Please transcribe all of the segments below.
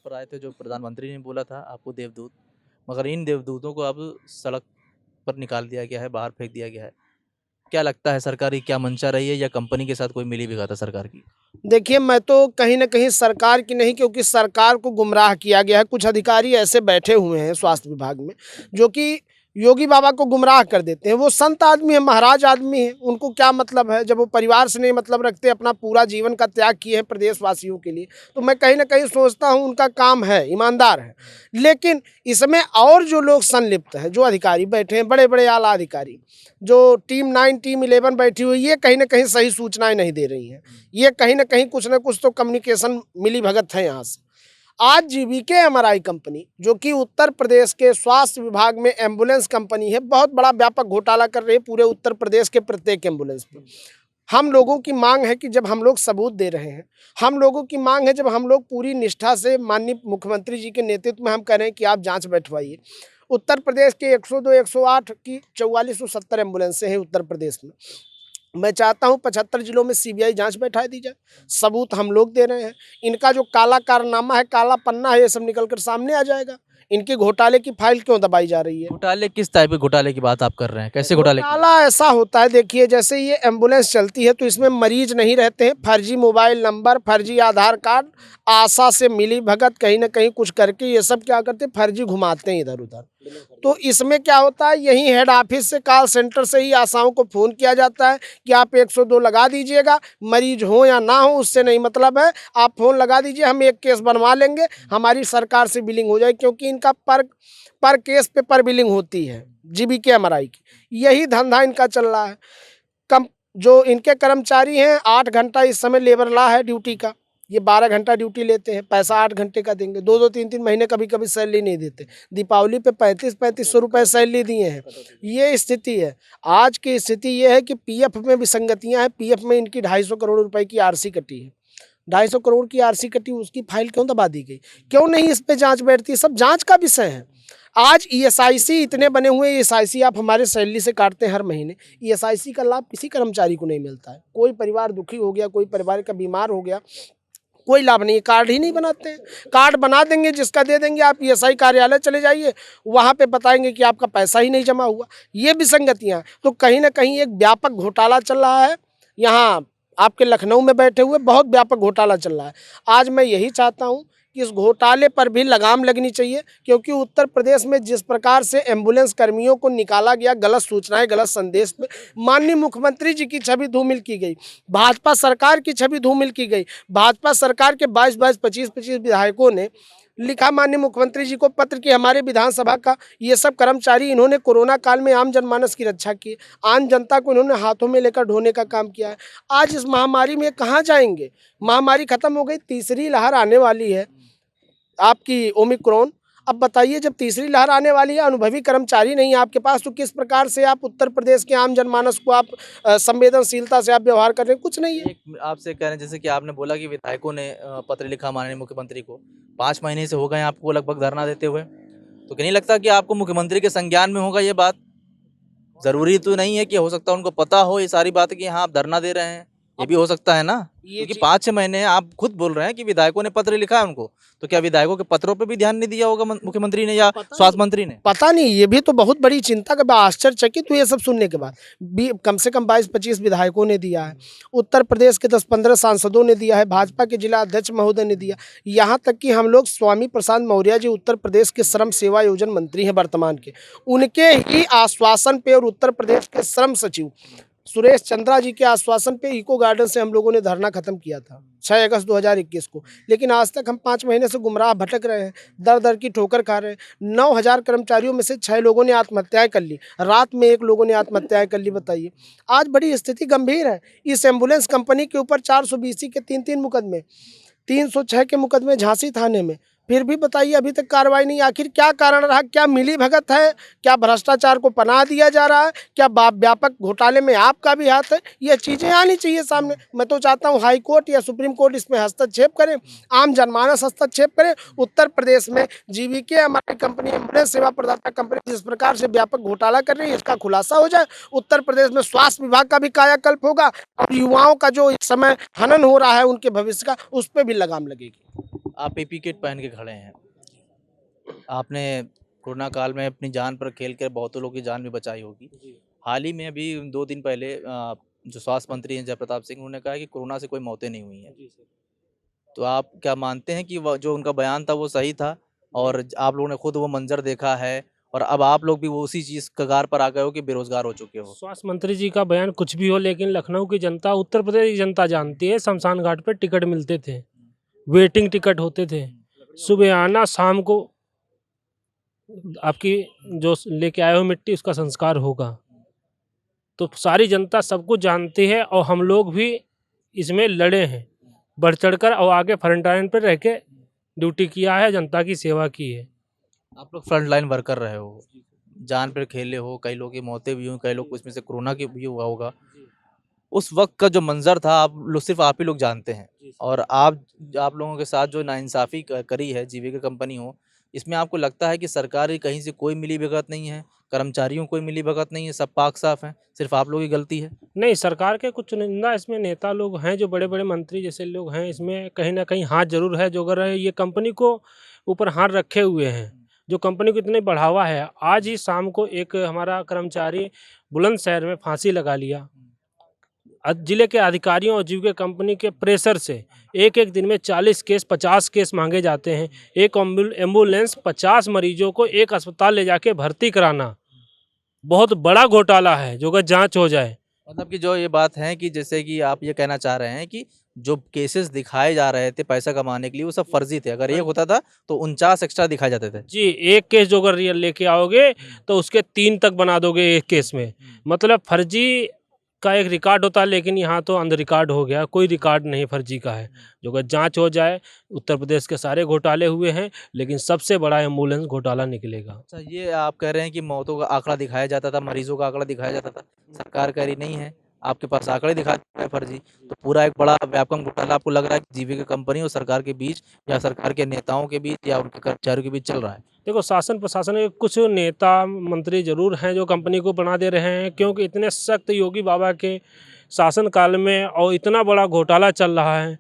पर आए थे जो प्रधानमंत्री ने बोला था आपको देवदूत, मगर इन देवदूतों को अब सड़क पर निकाल दिया गया है, बाहर फेंक दिया गया है। क्या लगता है सरकार की क्या मंशा रही है या कंपनी के साथ कोई मिली-भगत है सरकार की? देखिए, मैं तो कहीं न कहीं सरकार की नहीं, क्योंकि सरकार को गुमराह किया गया है। कुछ अधिकारी ऐसे बैठे हुए हैं स्वास्थ्य विभाग में, जो कि योगी बाबा को गुमराह कर देते हैं। वो संत आदमी है, महाराज आदमी है, उनको क्या मतलब है? जब वो परिवार से नहीं मतलब रखते, अपना पूरा जीवन का त्याग किए हैं प्रदेशवासियों के लिए, तो मैं कहीं न कहीं सोचता हूँ उनका काम है, ईमानदार है। लेकिन इसमें और जो लोग संलिप्त हैं, जो अधिकारी बैठे हैं, बड़े-बड़े आला अधिकारी, जो टीम 9, टीम 11 बैठी हुई है, ये कहीं न कहीं सही सूचनाएँ नहीं दे रही हैं। ये कहीं न कहीं कुछ न कुछ तो कम्युनिकेशन मिलीभगत है यहाँ से। आज जीवीके एमआरआई कंपनी, जो कि उत्तर प्रदेश के स्वास्थ्य विभाग में एम्बुलेंस कंपनी है, बहुत बड़ा व्यापक घोटाला कर रही है पूरे उत्तर प्रदेश के प्रत्येक एम्बुलेंस पे। हम लोगों की मांग है कि जब हम लोग सबूत दे रहे हैं, हम लोगों की मांग है जब हम लोग पूरी निष्ठा से माननीय मुख्यमंत्री जी के नेतृत्व में हम कह रहे हैं कि आप जाँच बैठवाइए। उत्तर प्रदेश के 102, 108 की 4470 एम्बुलेंसें हैं उत्तर प्रदेश में। मैं चाहता हूँ 75 जिलों में सीबीआई जांच बैठा दी जाए। सबूत हम लोग दे रहे हैं। इनका जो काला कारनामा है, काला पन्ना है, ये सब निकल कर सामने आ जाएगा। इनके घोटाले की फाइल क्यों दबाई जा रही है? घोटाले किस टाइप के घोटाले की बात आप कर रहे हैं? कैसे घोटाले की? घोटाला ऐसा होता है, देखिए, जैसे ये एम्बुलेंस चलती है तो इसमें मरीज नहीं रहते हैं। फर्जी मोबाइल नंबर, फर्जी आधार कार्ड, आशा से मिली भगत कहीं न कहीं कुछ करके ये सब क्या करते हैं, फर्जी घुमाते हैं इधर-उधर। तो इसमें क्या होता है, यहीं हेड ऑफिस से, कॉल सेंटर से ही आशाओं को फ़ोन किया जाता है कि आप 102 लगा दीजिएगा, मरीज हो या ना हो उससे नहीं मतलब है, आप फ़ोन लगा दीजिए, हम एक केस बनवा लेंगे, हमारी सरकार से बिलिंग हो जाएगी, क्योंकि इनका पर केस पे पर बिलिंग होती है जीबीके एमआरआई की। यही धंधा इनका चल रहा है। कम जो इनके कर्मचारी हैं, 8 घंटा इस समय लेबर लॉ है ड्यूटी का, ये 12 घंटा ड्यूटी लेते हैं, पैसा 8 घंटे का देंगे। 2-2 3-3 महीने कभी-कभी सैलरी नहीं देते। दीपावली पे 35-3500 रुपए सैलरी दिए हैं। ये स्थिति है। आज की स्थिति ये है कि पीएफ में विसंगतियाँ हैं। पीएफ में इनकी 250 करोड़ रुपए की आरसी कटी है। 250 करोड़ की आरसी कटी, उसकी फाइल क्यों दबा दी गई? क्यों नहीं इस पे जाँच बैठती है? सब जाँच का विषय है। आज ईएसआईसी इतने बने हुए हैं, ईएसआईसी आप हमारे सैलरी से काटते हैं हर महीने। ईएसआईसी का लाभ किसी कर्मचारी को नहीं मिलता है। कोई परिवार दुखी हो गया, कोई परिवार का बीमार हो गया, कोई लाभ नहीं है, कार्ड ही नहीं बनाते हैं। कार्ड बना देंगे, जिसका दे देंगे, आप ईएसआई कार्यालय चले जाइए, वहाँ पे बताएंगे कि आपका पैसा ही नहीं जमा हुआ। ये विसंगतियाँ, तो कहीं न कहीं एक व्यापक घोटाला चल रहा है। यहाँ आपके लखनऊ में बैठे हुए बहुत व्यापक घोटाला चल रहा है। आज मैं यही चाहता हूँ कि इस घोटाले पर भी लगाम लगनी चाहिए, क्योंकि उत्तर प्रदेश में जिस प्रकार से एम्बुलेंस कर्मियों को निकाला गया, गलत सूचनाएं, गलत संदेश में, माननीय मुख्यमंत्री जी की छवि धूमिल की गई, भाजपा सरकार की छवि धूमिल की गई। भाजपा सरकार के 22-22, 25-25 विधायकों ने लिखा माननीय मुख्यमंत्री जी को पत्र कि हमारे विधानसभा का ये सब कर्मचारी, इन्होंने कोरोना काल में आम जनमानस की रक्षा की, आम जनता को इन्होंने हाथों में लेकर ढोने का काम किया है। आज इस महामारी में कहाँ जाएंगे? महामारी खत्म हो गई, तीसरी लहर आने वाली है आपकी ओमिक्रॉन। अब बताइए, जब तीसरी लहर आने वाली है, अनुभवी कर्मचारी नहीं है आपके पास, तो किस प्रकार से आप उत्तर प्रदेश के आम जनमानस को आप संवेदनशीलता से आप व्यवहार कर रहे हैं? कुछ नहीं है। एक आपसे कह रहे हैं, जैसे कि आपने बोला कि विधायकों ने पत्र लिखा माननीय मुख्यमंत्री को, 5 महीने से हो गए आपको लगभग धरना देते हुए, तो क्या नहीं लगता कि आपको मुख्यमंत्री के संज्ञान में होगा ये बात? ज़रूरी तो नहीं है कि हो सकता है उनको पता हो ये सारी बातें कि हाँ आप धरना दे रहे हैं, ये भी हो सकता है ना? क्योंकि 5-6 महीने आप खुद बोल रहे हैं कि विधायकों ने पत्र लिखा है उनको, तो क्या विधायकों के पत्रों पे भी ध्यान नहीं दिया होगा मुख्यमंत्री ने या स्वास्थ्य मंत्री ने? पता नहीं, ये भी तो बहुत बड़ी चिंता का बात, आश्चर्यचकित हुए ये सब सुनने के बाद। कम से कम 22-25 विधायकों ने दिया है, उत्तर प्रदेश के 10-15 सांसदों ने दिया है, भाजपा के जिला अध्यक्ष महोदय ने दिया, यहाँ तक कि हम लोग स्वामी प्रसाद मौर्य जी उत्तर प्रदेश के श्रम सेवा योजना मंत्री हैं वर्तमान के, उनके ही आश्वासन पे, और उत्तर प्रदेश के श्रम सचिव सुरेश चंद्रा जी के आश्वासन पे इको गार्डन से हम लोगों ने धरना खत्म किया था 6 अगस्त 2021 को। लेकिन आज तक हम 5 महीने से गुमराह भटक रहे हैं, दर दर की ठोकर खा रहे हैं। 9000 कर्मचारियों में से 6 लोगों ने आत्महत्याएं कर ली, रात में 1 लोगों ने आत्महत्याएं कर ली। बताइए, आज बड़ी स्थिति गंभीर है। इस एम्बुलेंस कंपनी के ऊपर 420 के 3-3 मुकदमे, 306 के मुकदमे झांसी थाने में, फिर भी बताइए अभी तक कार्रवाई नहीं। आखिर क्या कारण रहा? क्या मिली भगत है? क्या भ्रष्टाचार को पनाह दिया जा रहा है? क्या व्यापक घोटाले में आपका भी हाथ है? ये चीज़ें आनी चाहिए सामने। मैं तो चाहता हूँ हाई कोर्ट या सुप्रीम कोर्ट इसमें हस्तक्षेप करें, आम जनमानस हस्तक्षेप करें। उत्तर प्रदेश में जीवीके हमारी कंपनी, एम्बुलेंस सेवा प्रदाता कंपनी जिस प्रकार से व्यापक घोटाला कर रही है, इसका खुलासा हो जाए। उत्तर प्रदेश में स्वास्थ्य विभाग का भी कायाकल्प होगा, और युवाओं का जो इस समय हनन हो रहा है उनके भविष्य का, उस पर भी लगाम लगेगी। आप पीपी किट पहन के खड़े हैं, आपने कोरोना काल में अपनी जान पर खेल कर बहुतों लोगों की जान भी बचाई होगी। हाल ही में अभी 2 दिन पहले जो स्वास्थ्य मंत्री हैं जयप्रताप सिंह, उन्होंने कहा कि कोरोना से कोई मौतें नहीं हुई हैं। तो आप क्या मानते हैं कि वो जो उनका बयान था वो सही था, और आप लोगों ने खुद वो मंजर देखा है और अब आप लोग भी वो उसी चीज़ कगार पर आ गए हो कि बेरोजगार हो चुके हो? स्वास्थ्य मंत्री जी का बयान कुछ भी हो, लेकिन लखनऊ की जनता, उत्तर प्रदेश की जनता जानती है, शमशान घाट पे टिकट मिलते थे, वेटिंग टिकट होते थे, सुबह आना, शाम को आपकी जो लेके आए हो मिट्टी उसका संस्कार होगा। तो सारी जनता सब कुछ जानती है और हम लोग भी इसमें लड़े हैं, बढ़ चढ़कर, और आगे फ्रंट लाइन पर रह के ड्यूटी किया है, जनता की सेवा की है। आप लोग फ्रंट लाइन वर्कर रहे हो, जान पर खेले हो, कई लोगों की मौतें भी हुई, कई लोग उसमें से कोरोना की भी हुआ होगा। उस वक्त का जो मंजर था आप लोग, सिर्फ आप ही लोग जानते हैं, और आप लोगों के साथ जो नाइंसाफ़ी करी है जीवीके कंपनी हो, इसमें आपको लगता है कि सरकार की कहीं से कोई मिलीभगत नहीं है, कर्मचारियों को कोई मिलीभगत नहीं है, सब पाक साफ हैं, सिर्फ आप लोगों की गलती है? नहीं, सरकार के कुछ चुनिंदा इसमें नेता लोग हैं, जो बड़े बड़े मंत्री जैसे लोग हैं, इसमें कहीं ना कहीं हाथ जरूर है, जो अगर ये कंपनी को ऊपर हाथ रखे हुए हैं, जो कंपनी को इतनी बढ़ावा है। आज ही शाम को एक हमारा कर्मचारी बुलंदशहर में फांसी लगा लिया, जिले के अधिकारियों और जीविका कंपनी के प्रेशर से। एक एक दिन में 40 केस 50 केस मांगे जाते हैं। एक एम्बुलेंस 50 मरीजों को एक अस्पताल ले जाके भर्ती कराना बहुत बड़ा घोटाला है, जो अगर जांच हो जाए। मतलब कि जो ये बात है कि जैसे कि आप ये कहना चाह रहे हैं कि जो केसेस दिखाए जा रहे थे पैसा कमाने के लिए, वो सब फर्जी थे, अगर एक होता था तो 49 एक्स्ट्रा दिखाए जाते थे। जी, एक केस जो अगर रियल लेके आओगे तो उसके 3 तक बना दोगे एक केस में। मतलब फर्जी का एक रिकॉर्ड होता है, लेकिन यहाँ तो अंदर रिकॉर्ड हो गया, कोई रिकॉर्ड नहीं फर्जी का है। जो अगर जांच हो जाए, उत्तर प्रदेश के सारे घोटाले हुए हैं, लेकिन सबसे बड़ा एम्बुलेंस घोटाला निकलेगा। अच्छा, ये आप कह रहे हैं कि मौतों का आंकड़ा दिखाया जाता था, मरीजों का आंकड़ा दिखाया जाता था, सरकार कह रही नहीं है, आपके पास आंकड़े दिखाते हैं फर्जी, तो पूरा एक बड़ा व्यापक घोटाला आपको लग रहा है कि जीवीके कंपनी और सरकार के बीच, या सरकार के नेताओं के बीच, या उनके कर्मचारियों के बीच चल रहा है? देखो, शासन प्रशासन के कुछ नेता मंत्री जरूर हैं जो कंपनी को बना दे रहे हैं, क्योंकि इतने सख्त योगी बाबा के शासन काल में और इतना बड़ा घोटाला चल रहा है,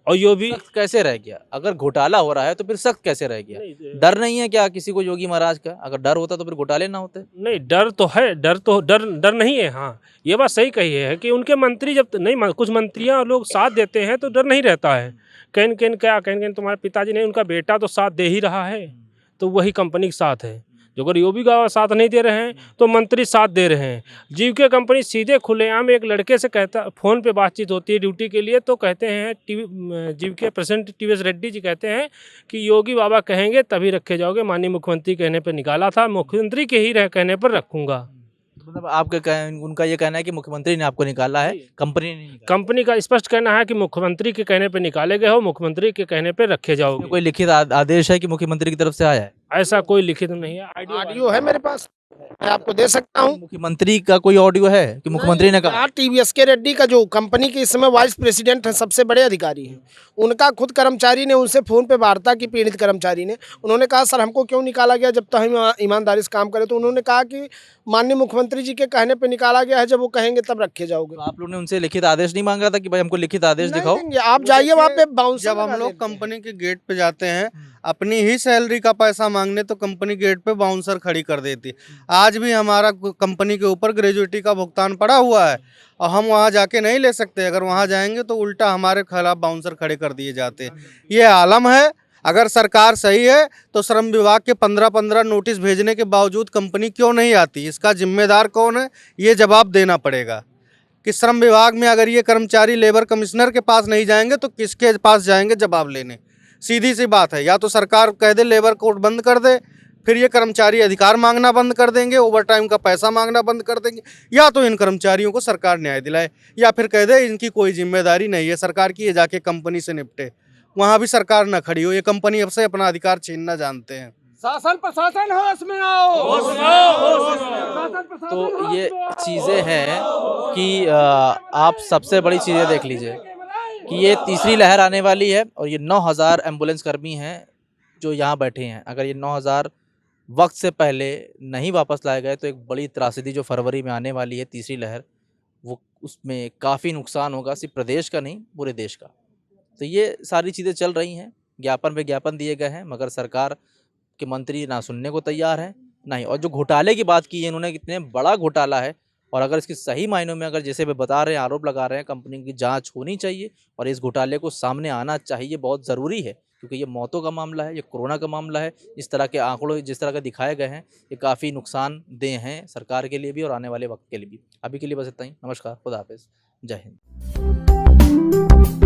और यो भी सख्त कैसे रह गया? अगर घोटाला हो रहा है तो फिर सख्त कैसे रह गया? डर नहीं है क्या किसी को योगी महाराज का? अगर डर होता तो फिर घोटाले ना होते। नहीं, डर तो है, डर नहीं है। हाँ, ये बात सही कही है कि उनके मंत्री जब नहीं, कुछ मंत्रियां लोग साथ देते हैं तो डर नहीं रहता है। कहीं तुम्हारे पिताजी नहीं, उनका बेटा तो साथ दे ही रहा है, तो वही कंपनी के साथ है। जो अगर योगी बाबा साथ नहीं दे रहे हैं तो मंत्री साथ दे रहे हैं। जीवीके कंपनी सीधे खुलेआम एक लड़के से कहता, फ़ोन पे बातचीत होती है ड्यूटी के लिए, तो कहते हैं GVK president TVS Reddy ji कहते हैं कि योगी बाबा कहेंगे तभी रखे जाओगे, माननीय मुख्यमंत्री कहने पर निकाला था, मुख्यमंत्री के ही कहने पर रखूँगा। मतलब उनका ये कहना है कि मुख्यमंत्री ने आपको निकाला है, कंपनी ने नहीं निकाला। कंपनी का स्पष्ट कहना है कि मुख्यमंत्री के कहने पे निकाले गए हो, मुख्यमंत्री के कहने पे रखे जाओगे। कोई लिखित आदेश है कि मुख्यमंत्री की तरफ से आया है? ऐसा कोई लिखित नहीं है। ऑडियो है मेरे पास, मैं आपको दे सकता हूँ। मुख्यमंत्री का कोई ऑडियो है कि मुख्यमंत्री ने कहा? हाँ, टीवीएस के रेड्डी का जो कंपनी के इस समय वाइस प्रेसिडेंट है, सबसे बड़े अधिकारी हैं, उनका खुद कर्मचारी ने उनसे फ़ोन पे वार्ता की, पीड़ित कर्मचारी ने। उन्होंने कहा सर हमको क्यों निकाला गया जब तक हम ईमानदारी से काम करें? तो उन्होंने कहा कि माननीय मुख्यमंत्री जी के कहने पे निकाला गया है, जब वो कहेंगे तब रखे जाओगे। तो आप लोगों ने उनसे लिखित आदेश नहीं मांगा था कि भाई हमको लिखित आदेश दिखाओ? नहीं देंगे, आप जाइए वहाँ पे बाउंसर जब हम लोग कंपनी के गेट पे जाते हैं अपनी ही सैलरी का पैसा मांगने, तो कंपनी गेट पे बाउंसर खड़ी कर देती। आज भी हमारा कंपनी के ऊपर ग्रेजुएटी का भुगतान पड़ा हुआ है और हम वहाँ जाके नहीं ले सकते। अगर वहाँ जाएंगे तो उल्टा हमारे खिलाफ बाउंसर खड़े कर दिए जाते हैं। ये आलम है। अगर सरकार सही है तो श्रम विभाग के 15-15 नोटिस भेजने के बावजूद कंपनी क्यों नहीं आती? इसका जिम्मेदार कौन है? ये जवाब देना पड़ेगा कि श्रम विभाग में अगर ये कर्मचारी लेबर कमिश्नर के पास नहीं जाएंगे तो किसके पास जाएंगे जवाब लेने? सीधी सी बात है, या तो सरकार कह दे लेबर कोड बंद कर दे, फिर ये कर्मचारी अधिकार मांगना बंद कर देंगे, ओवर टाइम का पैसा मांगना बंद कर देंगे, या तो इन कर्मचारियों को सरकार न्याय दिलाए, या फिर कह दे इनकी कोई जिम्मेदारी नहीं है सरकार की, ये जाके कंपनी से निपटे। वहाँ भी सरकार न खड़ी हो, ये कंपनी अब से अपना अधिकार छीनना जानते हैं। शासन प्रशासन होश में आओ, तो ये चीज़ें हैं कि आप सबसे बड़ी चीज़ें देख लीजिए कि ये तीसरी लहर आने वाली है, और ये 9000 एम्बुलेंस कर्मी हैं जो यहाँ बैठे हैं। अगर ये 9000 वक्त से पहले नहीं वापस लाए गए तो एक बड़ी त्रासदी जो फरवरी में आने वाली है, तीसरी लहर, वो उसमें काफ़ी नुकसान होगा, सिर्फ प्रदेश का नहीं पूरे देश का। तो ये सारी चीज़ें चल रही हैं। ज्ञापन पे ज्ञापन दिए गए हैं, मगर सरकार के मंत्री ना सुनने को तैयार है ना ही। और जो घोटाले की बात की है इन्होंने, कितने बड़ा घोटाला है, और अगर इसकी सही मायनों में अगर जैसे वे बता रहे हैं, आरोप लगा रहे हैं, कंपनी की जांच होनी चाहिए और इस घोटाले को सामने आना चाहिए, बहुत ज़रूरी है, क्योंकि ये मौतों का मामला है, ये कोरोना का मामला है। इस तरह के आंकड़ों जिस तरह के दिखाए गए हैं, ये काफ़ी नुकसानदेह हैं सरकार के लिए भी और आने वाले वक्त के लिए भी। अभी के लिए बस इतना ही। नमस्कार, खुदा हाफिज़, जय हिंद।